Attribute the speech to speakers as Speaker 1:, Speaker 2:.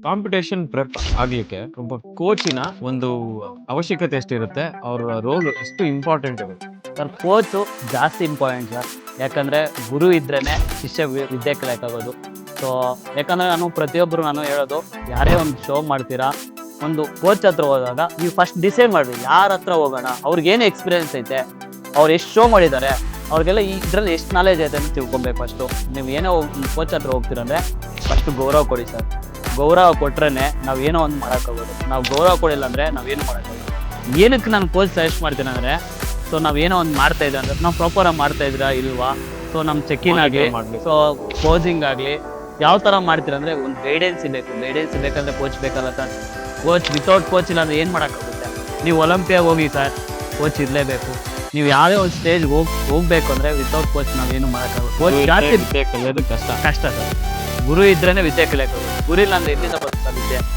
Speaker 1: Competition prep ಆಗ್ಲಿಕ್ಕೆ ಒಬ್ಬ ಕೋಚಿನ ಒಂದು ಅವಶ್ಯಕತೆ ಎಷ್ಟಿರುತ್ತೆ, ಅವ್ರ ರೋಲ್ ಎಷ್ಟು ಇಂಪಾರ್ಟೆಂಟ್ ಇರುತ್ತೆ?
Speaker 2: ಸರ್ ಕೋಚು ಜಾಸ್ತಿ ಇಂಪಾರ್ಟೆಂಟ್ ಸರ್. ಯಾಕಂದರೆ ಗುರು ಇದ್ರೇ ಶಿಷ್ಯ ವಿದ್ಯೆ ಕಲಿಯಕ್ಕಾಗೋದು. ಸೊ ಯಾಕಂದರೆ ನಾನು ಹೇಳೋದು, ಯಾರೇ ಒಂದು ಶೋ ಮಾಡ್ತೀರಾ, ಒಂದು ಕೋಚ್ ಹತ್ರ ಹೋದಾಗ ನೀವು ಫಸ್ಟ್ ಡಿಸೈಡ್ ಮಾಡಿರಿ ಯಾರ ಹತ್ರ ಹೋಗೋಣ, ಅವ್ರಿಗೇನು ಎಕ್ಸ್ಪೀರಿಯನ್ಸ್ ಐತೆ, ಅವ್ರು ಎಷ್ಟು ಶೋ ಮಾಡಿದ್ದಾರೆ, ಅವ್ರಿಗೆಲ್ಲ ಇದರಲ್ಲಿ ಎಷ್ಟು ನಾಲೆಜ್ ಐತೆ ಅಂತ ತಿಳ್ಕೊಬೇಕು. ಫಸ್ಟು ನೀವು ಏನೋ ಕೋಚ್ ಹತ್ರ ಹೋಗ್ತೀರಂದರೆ ಫಸ್ಟು ಗೌರವ ಕೊಡಿ ಸರ್. ಗೌರವ ಕೊಟ್ರೇ ನಾವು ಏನೋ ಒಂದು ಮಾಡೋಕ್ಕಾಗೋದು. ನಾವು ಗೌರವ ಕೊಡಿಲ್ಲ ಅಂದರೆ ನಾವೇನು ಮಾಡೋಕ್ಕಾಗೋದು. ಏನಕ್ಕೆ ನಾನು ಕೋಚ್ ಸಜೆಸ್ಟ್ ಮಾಡ್ತೀನಿ ಅಂದರೆ, ಸೊ ನಾವೇನೋ ಒಂದು ಮಾಡ್ತಾ ಇದ್ದೀವಿ ಅಂದರೆ ನಾವು ಪ್ರಾಪರಾಗಿ ಮಾಡ್ತಾ ಇದ್ದೀರಾ ಇಲ್ವಾ, ಸೊ ನಮ್ಮ ಚೆಕ್ಕಿನ್ ಆಗಲಿ, ಸೊ ಕೋಚಿಂಗ್ ಆಗಲಿ ಯಾವ ಥರ ಮಾಡ್ತೀರ ಅಂದರೆ ಒಂದು ಗೈಡೆನ್ಸ್ ಬೇಕು. ಗೈಡೆನ್ಸ್ ಬೇಕಂದರೆ ಕೋಚ್ ಬೇಕಲ್ಲ ಸರ್. ಕೋಚ್ ವಿತೌಟ್ ಕೋಚ್ ಇಲ್ಲ ಅಂದರೆ ಏನು ಮಾಡೋಕ್ಕಾಗುತ್ತೆ? ನೀವು ಒಲಿಂಪಿಯಾಗೆ ಹೋಗಿ ಸರ್, ಕೋಚ್ ಇರಲೇಬೇಕು. ನೀವು ಯಾವುದೇ ಒಂದು ಸ್ಟೇಜ್ಗೆ ಹೋಗ್ಬೇಕು ಅಂದರೆ ವಿತೌಟ್ ಕೋಚ್ ನಾವೇನು ಮಾಡೋಕ್ಕಾಗುತ್ತೆ. ಕೋಚ್ ಜಾಸ್ತಿ
Speaker 1: ಕಲಿಯೋದು ಕಷ್ಟ.
Speaker 2: ಕಷ್ಟ ಸರ್. ಗುರು ಇದ್ರೇ ವಿದ್ಯೆ ಕಲಿಯಕ್ಕಾಗೋದು. ಗುರು ಇಲ್ಲ ಅಂದರೆ ಎಲ್ಲಿಂದ ಬರುತ್ತೆ ವಿದ್ಯೆ?